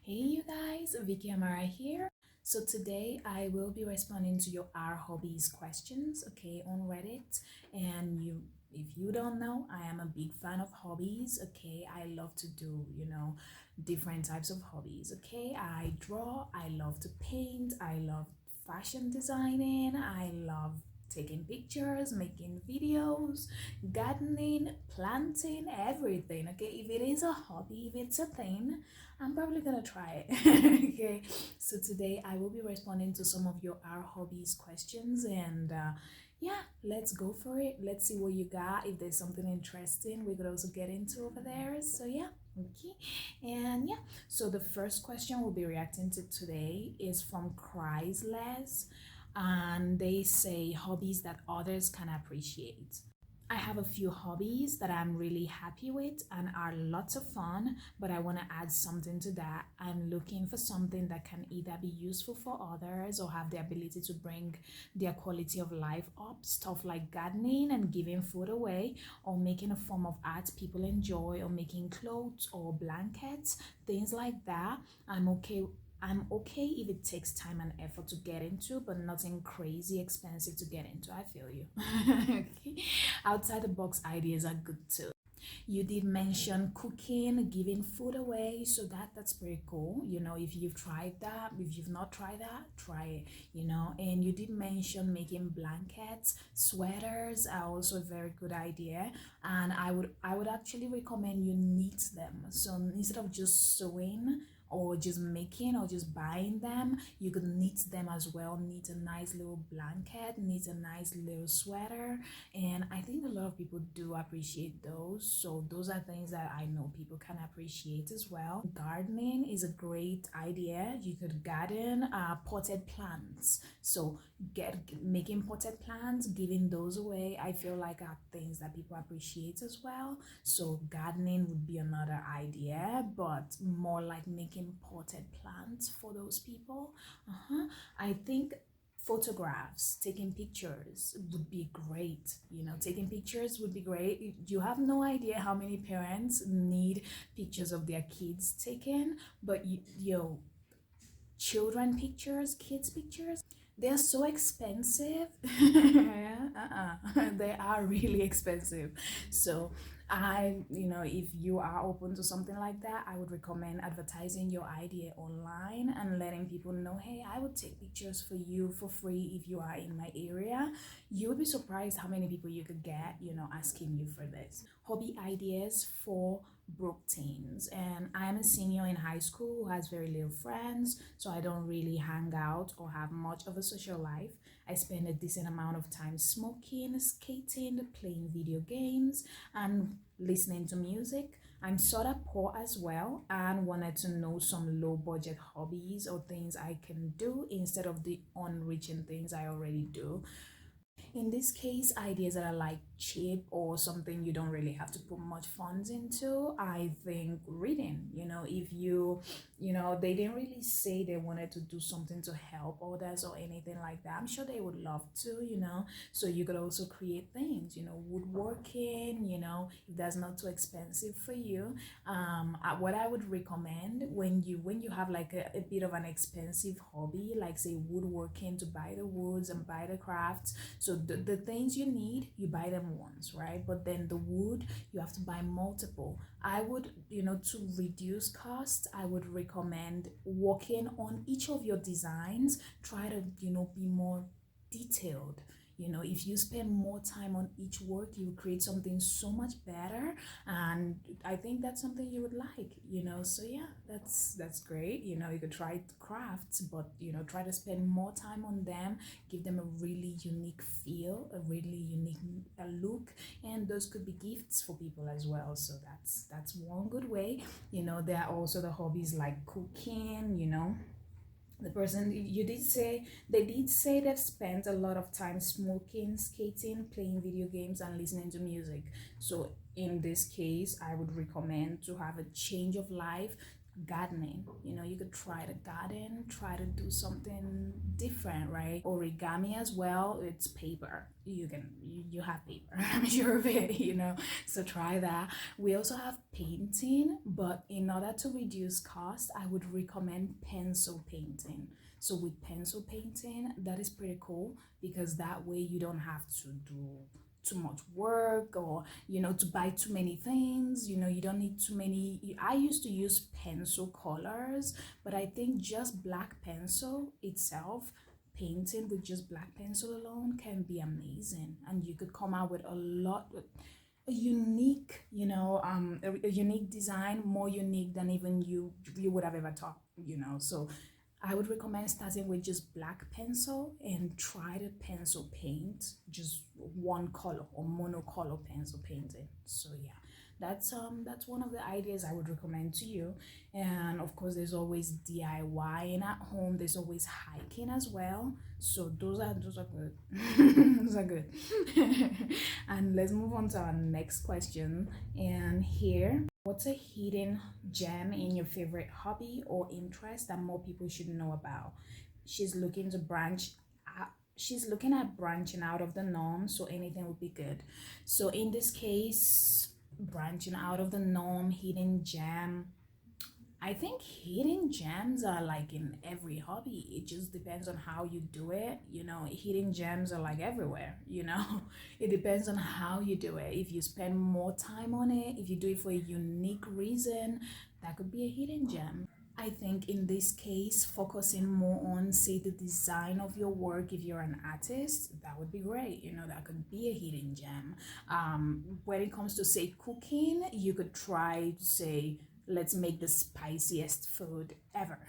Hey you guys, Vicky Amara here. So today I will be responding to your our hobbies questions, okay, on Reddit. And if you don't know, I am a big fan of hobbies, okay. I love to do, different types of hobbies, okay. I draw, I love to paint, I love fashion designing, I love taking pictures, making videos, gardening, planting, everything, okay. If it is a hobby, if it's a thing, I'm probably gonna try it. Okay, so today I will be responding to some of your our hobbies questions, and yeah, let's go for it. Let's see what you got. If there's something interesting, we could also get into over there. So yeah, okay, and yeah. So the first question we'll be reacting to today is from Chrysless, and they say hobbies that others can appreciate. I have a few hobbies that I'm really happy with and are lots of fun, but I want to add something to that. I'm looking for something that can either be useful for others or have the ability to bring their quality of life up. Stuff like gardening and giving food away, or making a form of art people enjoy, or making clothes or blankets, things like that. I'm okay if it takes time and effort to get into, but nothing crazy expensive to get into. I feel you. Okay. Outside the box ideas are good too. You did mention cooking, giving food away, so that's pretty cool. If you've tried that, if you've not tried that, try it. And you did mention making blankets, sweaters are also a very good idea. And I would actually recommend you knit them. So instead of just sewing or just making or just buying them, you could knit them as well. Knit a nice little blanket, knit a nice little sweater, and I think a lot of people do appreciate those. So those are things that I know people can appreciate as well. Gardening is a great idea. You could garden potted plants. So get making potted plants, giving those away, I feel like are things that people appreciate as well. So gardening would be another idea, but more like making potted plants for those people. I think photographs, taking pictures would be great. Taking pictures would be great. You have no idea how many parents need pictures of their kids taken, but children pictures, kids pictures, they're so expensive. They are really expensive. So if you are open to something like that, I would recommend advertising your idea online and letting people know, hey, I would take pictures for you for free if you are in my area. You would be surprised how many people you could get, asking you for this. Hobby ideas for broke teens. And I'm a senior in high school who has very little friends, so I don't really hang out or have much of a social life. I spend a decent amount of time smoking, skating, playing video games, and listening to music. I'm sort of poor as well and wanted to know some low budget hobbies or things I can do instead of the unreaching things I already do. In this case, ideas that are like cheap or something you don't really have to put much funds into, I think reading. If they didn't really say they wanted to do something to help others or anything like that, I'm sure they would love to. So you could also create things, woodworking, if that's not too expensive for you. What I would recommend when you have like a bit of an expensive hobby, like say woodworking, to buy the woods and buy the crafts. So the things you need, you buy them once, right? But then the wood, you have to buy multiple. I would, to reduce costs, I would recommend working on each of your designs. Try to, be more detailed. If you spend more time on each work, you create something so much better, and I think that's something you would like. So yeah, that's great. You could try crafts, but try to spend more time on them, give them a really unique feel, a really unique look, and those could be gifts for people as well. So that's one good way. There are also the hobbies like cooking. The person, they did say they've spent a lot of time smoking, skating, playing video games, and listening to music. So in this case, I would recommend to have a change of life. gardening. You could try to garden, try to do something different, right? Origami as well. It's paper. You have paper. I'm sure of it. So try that. We also have painting, but in order to reduce cost, I would recommend pencil painting. So with pencil painting, that is pretty cool because that way you don't have to do too much work, or to buy too many things. You don't need too many. I used to use pencil colors, but I think just black pencil itself, painting with just black pencil alone, can be amazing, and you could come out with a unique, a unique design, more unique than even you would have ever thought. So I would recommend starting with just black pencil and try to pencil paint just one color or monocolor pencil painting. So yeah, that's one of the ideas I would recommend to you. And of course, there's always DIYing at home. There's always hiking as well. So those are good. Those are good. And let's move on to our next question. And here, what's a hidden gem in your favorite hobby or interest that more people should know about? She's looking to branch out. She's looking at branching out of the norm, so anything would be good. So in this case, branching out of the norm, hidden gem. I think hidden gems are like in every hobby. It just depends on how you do it. Hidden gems are like everywhere. It depends on how you do it. If you spend more time on it, if you do it for a unique reason, that could be a hidden gem. I think in this case, focusing more on, say, the design of your work. If you're an artist, that would be great. That could be a hidden gem. When it comes to, say, cooking, you could try to say, let's make the spiciest food ever.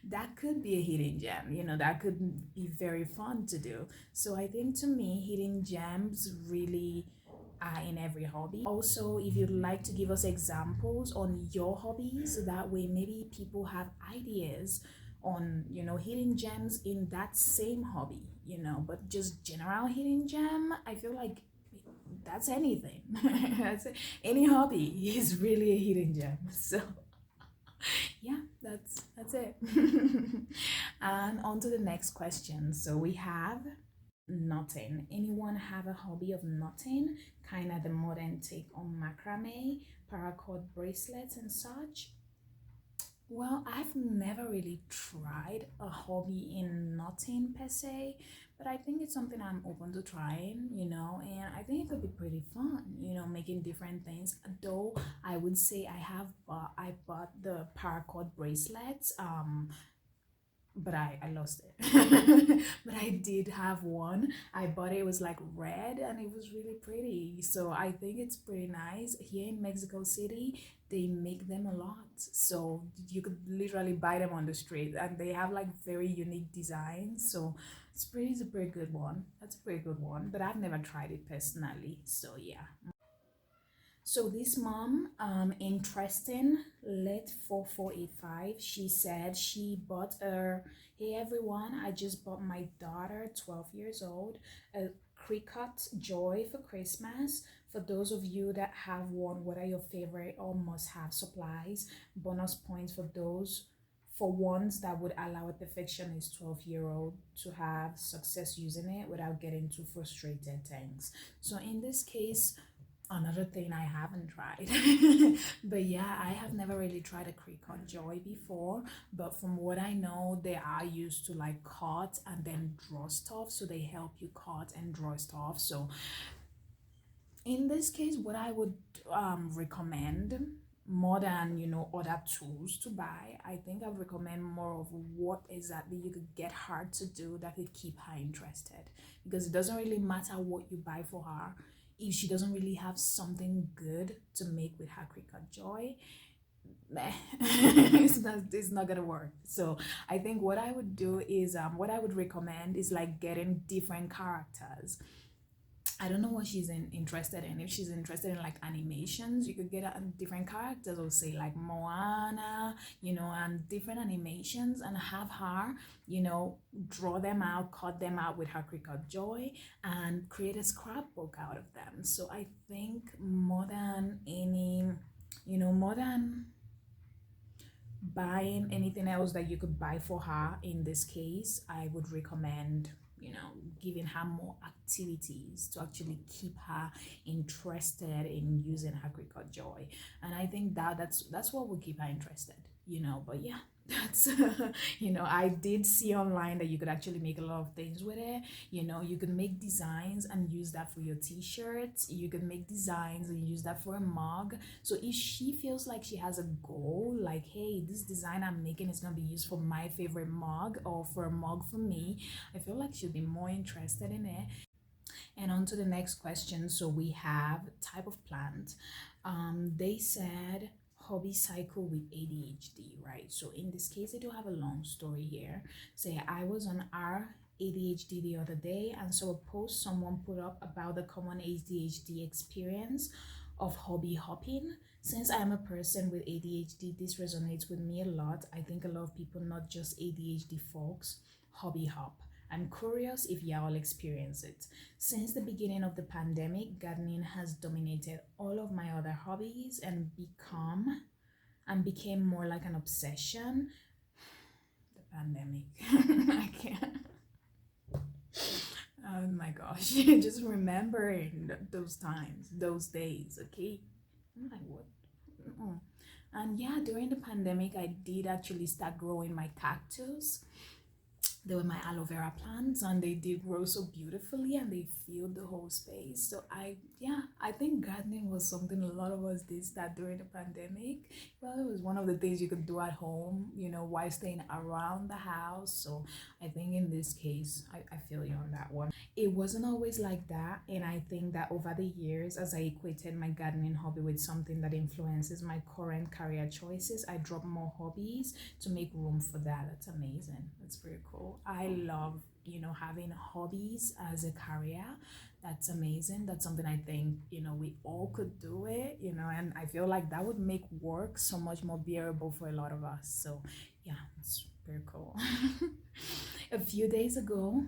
That could be a hidden gem. That could be very fun to do. So I think to me, hidden gems really in every hobby. Also, if you'd like to give us examples on your hobbies, that way maybe people have ideas on hidden gems in that same hobby. But just general hidden gem, I feel like that's anything. That's any hobby is really a hidden gem. So yeah, that's it. And on to the next question. So we have knotting. Anyone have a hobby of knotting? Kind of the modern take on macrame, paracord bracelets, and such. Well, I've never really tried a hobby in knotting per se, but I think it's something I'm open to trying, and I think it could be pretty fun, making different things. Though I would say I bought the paracord bracelets, but I lost it. But I did have one. I bought it. It was like red and it was really pretty. So I think it's pretty nice. Here in Mexico City, they make them a lot. So you could literally buy them on the street and they have like very unique designs. So it's a pretty good one. That's a pretty good one. But I've never tried it personally. So yeah. So this mom, interesting, let 4485, she said she bought her, hey everyone, I just bought my daughter, 12 years old, a Cricut Joy for Christmas. For those of you that have one, what are your favorite or must-have supplies? Bonus points for those, for ones that would allow a perfectionist 12-year-old to have success using it without getting too frustrated. Thanks. So in this case, another thing I haven't tried. But yeah, I have never really tried a Cricut Joy before, but from what I know, they are used to like cut and then draw stuff, so they help you cut and draw stuff. So in this case, what I would recommend, more than other tools to buy, I think I would recommend more of what exactly you could get her to do that could keep her interested, because it doesn't really matter what you buy for her if she doesn't really have something good to make with her Cricut Joy. It's not gonna work. So I think what I would do is what I would recommend is like getting different characters. I don't know what interested in. If she's interested in like animations, you could get different characters, or say like Moana, and different animations, and have her, draw them out, cut them out with her Cricut Joy, and create a scrapbook out of them. So I think more than any, more than buying anything else that you could buy for her, in this case, I would recommend, giving her more activities to actually keep her interested in using her cricut joy. And I think that's what will keep her interested, but yeah, that's I did see online that you could actually make a lot of things with it. You could make designs and use that for your t-shirts. You could make designs and use that for a mug. So if she feels like she has a goal, like, hey, this design I'm making is going to be used for my favorite mug or for a mug for me, I feel like she'll be more interested in it. And on to the next question. So we have type of plant. They said hobby cycle with ADHD, right? So in this case, I do have a long story here. Say I was on our ADHD the other day, and so a post someone put up about the common ADHD experience of hobby hopping. Since I am a person with ADHD, this resonates with me a lot. I think a lot of people, not just ADHD folks, hobby hop. I'm curious if y'all experience it. Since the beginning of the pandemic, gardening has dominated all of my other hobbies and became more like an obsession. The pandemic. I can't. Oh my gosh. Just remembering those times, those days, okay? I'm like, what? And yeah, during the pandemic, I did actually start growing my cactus. They were my aloe vera plants, and they did grow so beautifully, and they filled the whole space. So I think gardening was something a lot of us did start during the pandemic. Well, it was one of the things you could do at home, while staying around the house. So I think in this case, I feel you on that one. It wasn't always like that, and I think that over the years, as I equated my gardening hobby with something that influences my current career choices, I dropped more hobbies to make room for that. That's amazing. That's pretty cool. I love, having hobbies as a career. That's amazing. That's something I think, we all could do it, and I feel like that would make work so much more bearable for a lot of us. So yeah, it's very cool. A few days ago,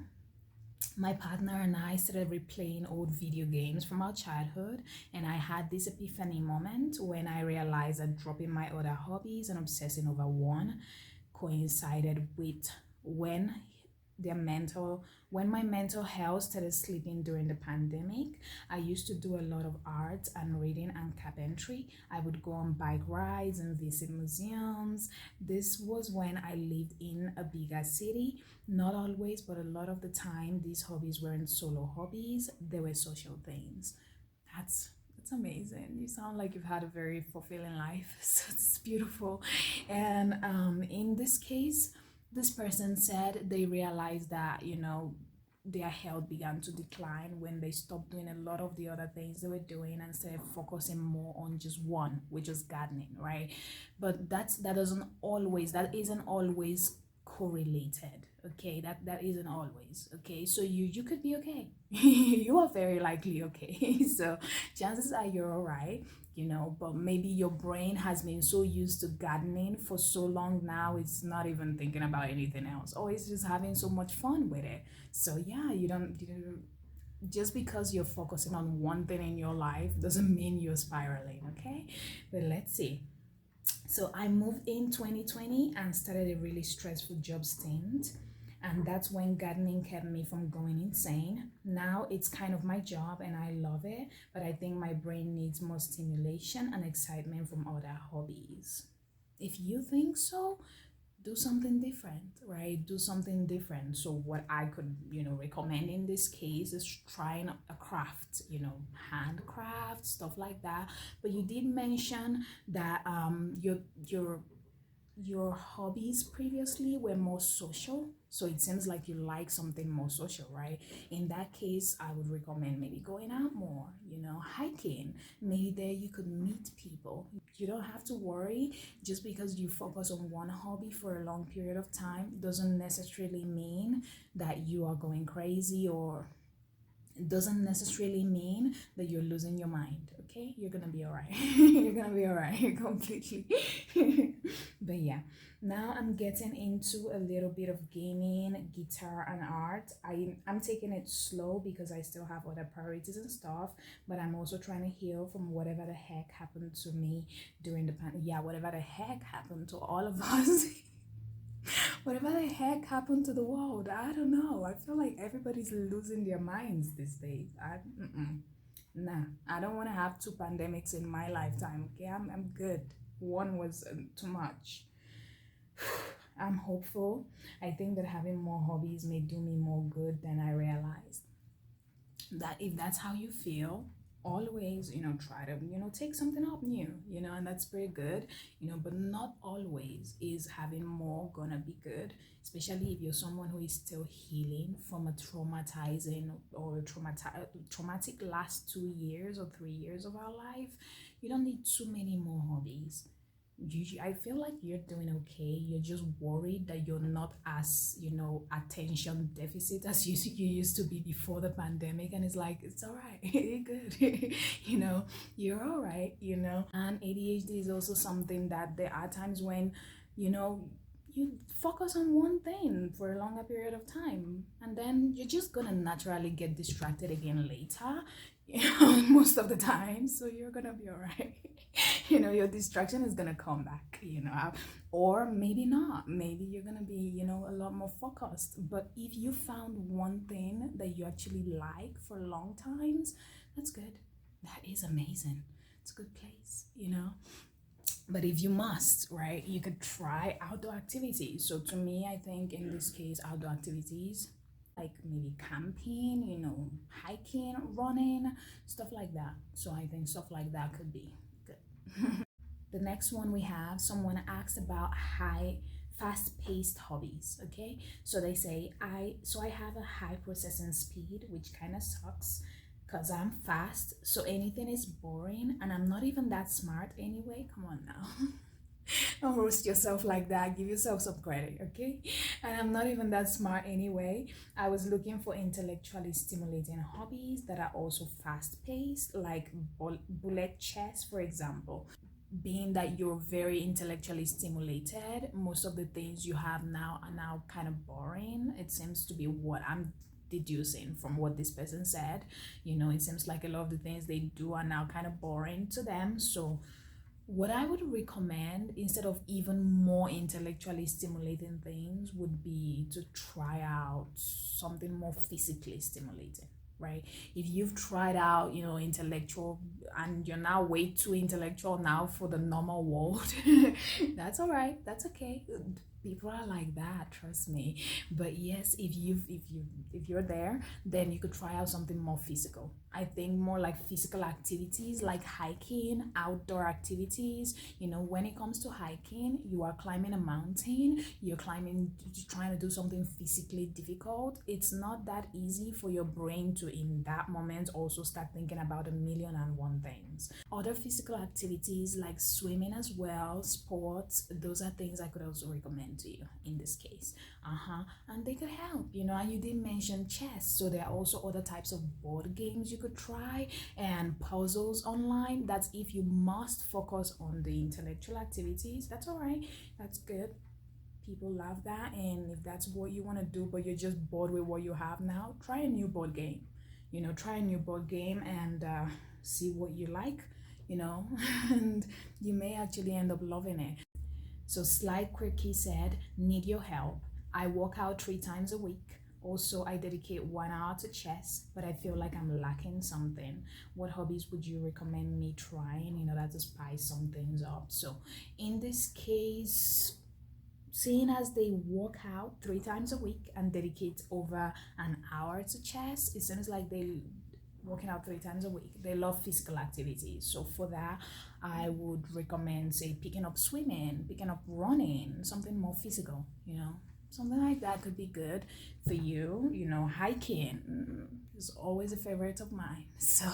my partner and I started replaying old video games from our childhood, and I had this epiphany moment when I realized that dropping my other hobbies and obsessing over one coincided with when my mental health started slipping during the pandemic. I used to do a lot of art and reading and carpentry. I would go on bike rides and visit museums. This was when I lived in a bigger city. Not always, but a lot of the time, these hobbies weren't solo hobbies, they were social things. That's amazing. You sound like you've had a very fulfilling life. So it's beautiful. And in this case, this person said they realized that, their health began to decline when they stopped doing a lot of the other things they were doing and started focusing more on just one, which is gardening, right? But that isn't always correlated. Okay, that isn't always okay. So you could be okay. You are very likely okay. So chances are you're all right, but maybe your brain has been so used to gardening for so long now, it's not even thinking about anything else, or it's just having so much fun with it. So yeah, you don't just because you're focusing on one thing in your life doesn't mean you're spiraling. Okay, but let's see. So I moved in 2020 and started a really stressful job stint. And that's when gardening kept me from going insane. Now it's kind of my job and I love it, but I think my brain needs more stimulation and excitement from other hobbies. If you think so, do something different, right? Do something different. So what I could, recommend in this case is trying a craft, handcraft, stuff like that. But you did mention that your hobbies previously were more social, so it seems like you like something more social, right? In that case, I would recommend maybe going out more, hiking. Maybe there you could meet people. You don't have to worry. Just because you focus on one hobby for a long period of time doesn't necessarily mean that you are going crazy, or it doesn't necessarily mean that you're losing your mind. Okay, you're gonna be all right. You're gonna be all right completely. But yeah, now I'm getting into a little bit of gaming, guitar, and art. I'm taking it slow because I still have other priorities and stuff, but I'm also trying to heal from whatever the heck happened to me during the pandemic. Yeah, whatever the heck happened to all of us. Whatever the heck happened to the world, I don't know. I feel like everybody's losing their minds these days. Nah, I don't want to have two pandemics in my lifetime. Okay, I'm good. One was too much. I'm hopeful. I think that having more hobbies may do me more good than I realized. That if that's how you feel, always, try to, take something up new, and that's pretty good, but not always is having more gonna be good, especially if you're someone who is still healing from a traumatizing or traumatic last 2 years or 3 years of our life. You don't need too many more hobbies. I feel like you're doing okay. You're just worried that you're not as, attention deficit as you used to be before the pandemic. And it's like, it's all right. You're good. You're all right, And ADHD is also something that there are times when, you focus on one thing for a longer period of time. And then you're just going to naturally get distracted again later, most of the time. So you're going to be all right. Your distraction is gonna come back, or maybe not. Maybe you're gonna be, a lot more focused. But if you found one thing that you actually like for long times, that's good. That is amazing. It's a good place, But if you must, right, you could try outdoor activities. So to me, I think in this case, outdoor activities like maybe camping, hiking, running, stuff like that. So I think stuff like that could be good. The next one we have, someone asked about fast-paced hobbies. Okay, so they say I have a high processing speed, which kind of sucks because I'm fast, so anything is boring, and I'm not even that smart anyway. Come on now. Don't roast yourself like that. Give yourself some credit, okay? And I'm not even that smart anyway. I was looking for intellectually stimulating hobbies that are also fast paced, like bullet chess, for example. Being that you're very intellectually stimulated, most of the things you have now are now kind of boring. It seems to be what I'm deducing from what this person said. It seems like a lot of the things they do are now kind of boring to them. So what I would recommend instead of even more intellectually stimulating things would be to try out something more physically stimulating, right? If you've tried out, intellectual, and you're now way too intellectual now for the normal world, that's all right. That's okay. People are like that, trust me. But yes, if you're there, then you could try out something more physical. I think more like physical activities like hiking, outdoor activities. When it comes to hiking, you are climbing a mountain, you're trying to do something physically difficult. It's not that easy for your brain to in that moment also start thinking about 1,000,001 things. Other physical activities like swimming as well, sports, those are things I could also recommend to you in this case. And they could help, and you did mention chess, so there are also other types of board games you could try, and puzzles online. That's if you must focus on the intellectual activities. That's all right. That's good. People love that. And if that's what you want to do, but you're just bored with what you have now, try a new board game. Try a new board game and see what you like, and you may actually end up loving it. So Slide Quirky said, need your help. I work out 3 times a week. Also, I dedicate 1 hour to chess, but I feel like I'm lacking something. What hobbies would you recommend me trying in order to spice some things up? So in this case, seeing as they work out 3 times a week and dedicate over an hour to chess, it seems like they working out 3 times a week. They love physical activities. So for that, I would recommend, say, picking up swimming, picking up running, something more physical, Something like that could be good for you. Hiking is always a favorite of mine. So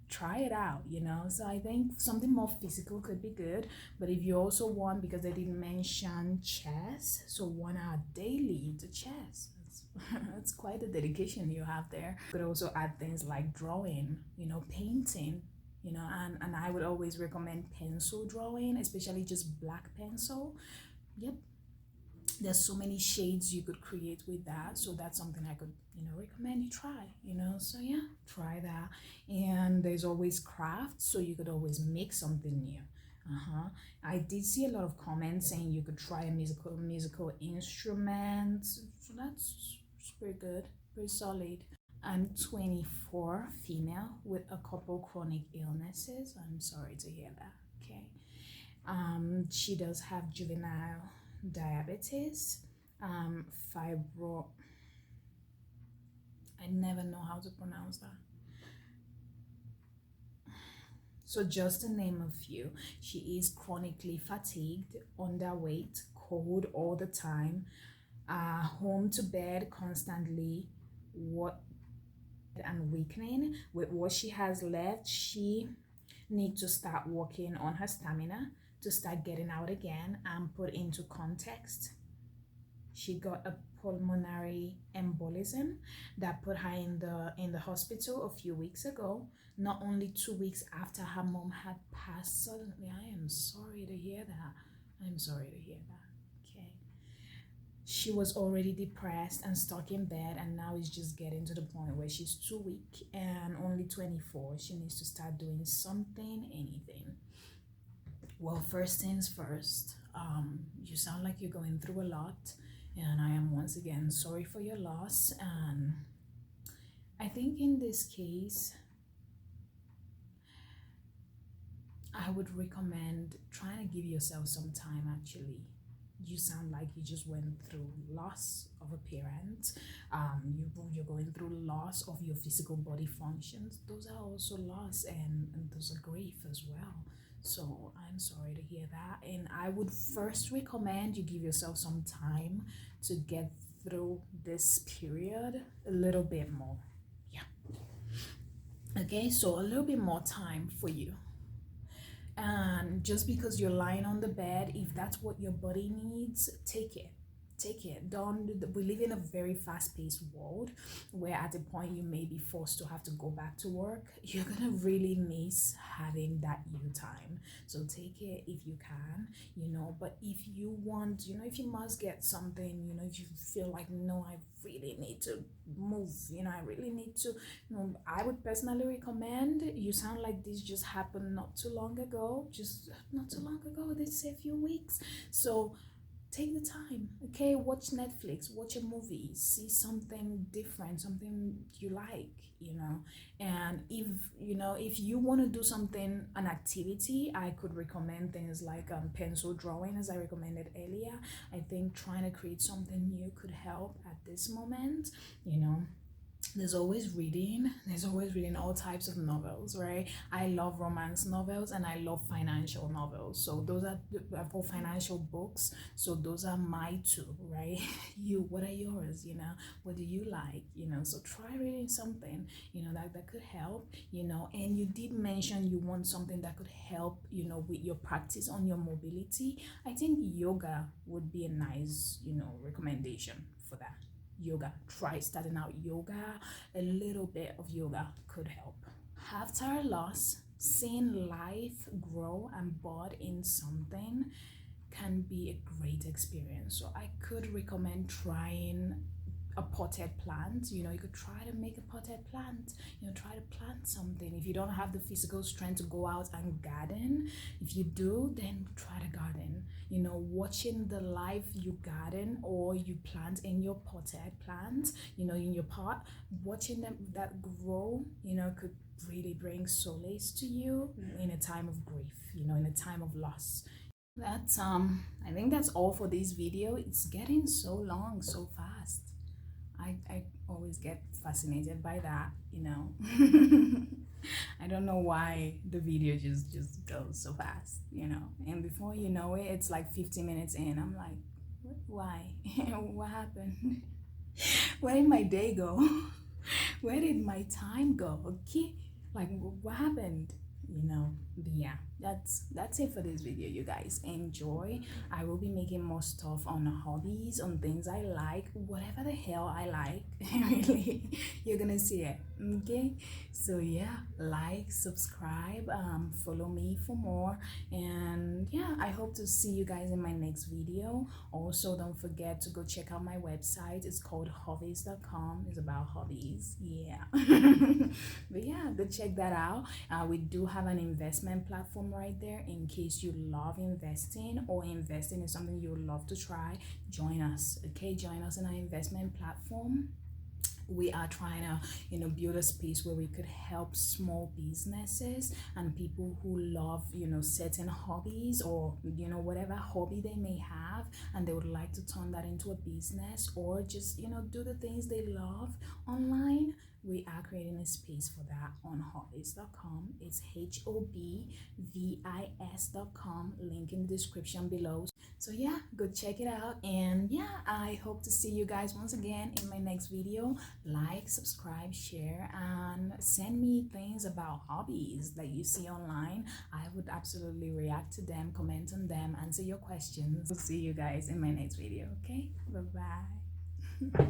try it out, So I think something more physical could be good. But if you also want, because they didn't mention chess, so 1 hour daily to chess. That's quite a dedication you have there. You could also add things like drawing, painting, you know, and I would always recommend pencil drawing, especially just black pencil. Yep, there's so many shades you could create with that, so that's something I could, you know, recommend you try, you know. So yeah, try that. And there's always craft, so you could always make something new. I did see a lot of comments saying you could try a musical instrument, so that's pretty good, pretty solid. I'm 24, female with a couple chronic illnesses. I'm sorry to hear that. Okay. She does have juvenile diabetes, fibro. I never know how to pronounce that. So just to name a few, she is chronically fatigued, underweight, cold all the time, home to bed constantly, what and weakening. With what she has left, she needs to start working on her stamina to start getting out again. And put into context, she got a pulmonary embolism that put her in the hospital a few weeks ago, not only 2 weeks after her mom had passed suddenly. I am sorry to hear that. I'm sorry to hear that. Okay. She was already depressed and stuck in bed, and now it's just getting to the point where she's too weak and only 24. She needs to start doing something, anything. Well, first things first, you sound like you're going through a lot, and I am once again sorry for your loss. And I think in this case, I would recommend trying to give yourself some time. Actually, you sound like you just went through loss of a parent. You're going through loss of your physical body functions. Those are also loss, and those are grief as well. So I'm sorry to hear that. And I would first recommend you give yourself some time to get through this period a little bit more. Yeah. Okay, so a little bit more time for you. And just because you're lying on the bed, if that's what your body needs, take it. Don't. We live in a very fast-paced world where at a point you may be forced to have to go back to work. You're gonna really miss having that you time, so take it if you can, you know. But if you want, you know, if you must get something, you know, if you feel like, no, I really need to move, you know, I really need to, you know, I would personally recommend, you sound like this just happened not too long ago, this a few weeks. So take the time, okay? Watch Netflix, watch a movie, see something different, something you like, you know. And if you want to do something, an activity, I could recommend things like pencil drawing, as I recommended earlier. I think trying to create something new could help at this moment, you know. There's always reading all types of novels, right? I love romance novels and I love financial novels, so those are for financial books, so those are my two, right? What are yours, you know? What do you like, you know? So try reading something, you know, that could help, you know. And you did mention you want something that could help, you know, with your practice on your mobility. I think yoga would be a nice, you know, recommendation for that. Yoga, try starting out yoga. A little bit of yoga could help. After a loss, seeing life grow and bud in something can be a great experience. So I could recommend trying a potted plant. You know, you could try to make a potted plant, you know, try to plant something. If you don't have the physical strength to go out and garden, if you do, then try to garden. You know, watching the life you garden or you plant in your potted plant, you know, in your pot, watching them that grow, you know, could really bring solace to you in a time of grief, you know, in a time of loss. That's I think that's all for this video. It's getting so long so fast. I always get fascinated by that, you know. I don't know why the video just goes so fast, you know. And before you know it, it's like 15 minutes in. I'm like, why? What happened? Where did my day go? Where did my time go? Okay, like what happened? You know. But yeah, that's it for this video, you guys. Enjoy. I will be making more stuff on hobbies, on things I like, whatever the hell I like. Really, you're gonna see it. Okay, so yeah, like, subscribe, follow me for more, and yeah, I hope to see you guys in my next video. Also, don't forget to go check out my website. It's called Hobbies.com. It's about hobbies. Yeah. But yeah, go check that out. We do have an investment platform right there in case you love investing or investing is something you would love to try. Join us. Okay, join us in our investment platform. We are trying to build a space where we could help small businesses and people who love certain hobbies, or whatever hobby they may have, and they would like to turn that into a business, or just do the things they love online. We are creating a space for that on hobbies.com. It's hobvis.com, link in the description below. So yeah, go check it out, and yeah, I hope to see you guys once again in my next video. Like, subscribe, share, and send me things about hobbies that you see online. I would absolutely react to them, comment on them, answer your questions. I'll see you guys in my next video. Okay, bye bye.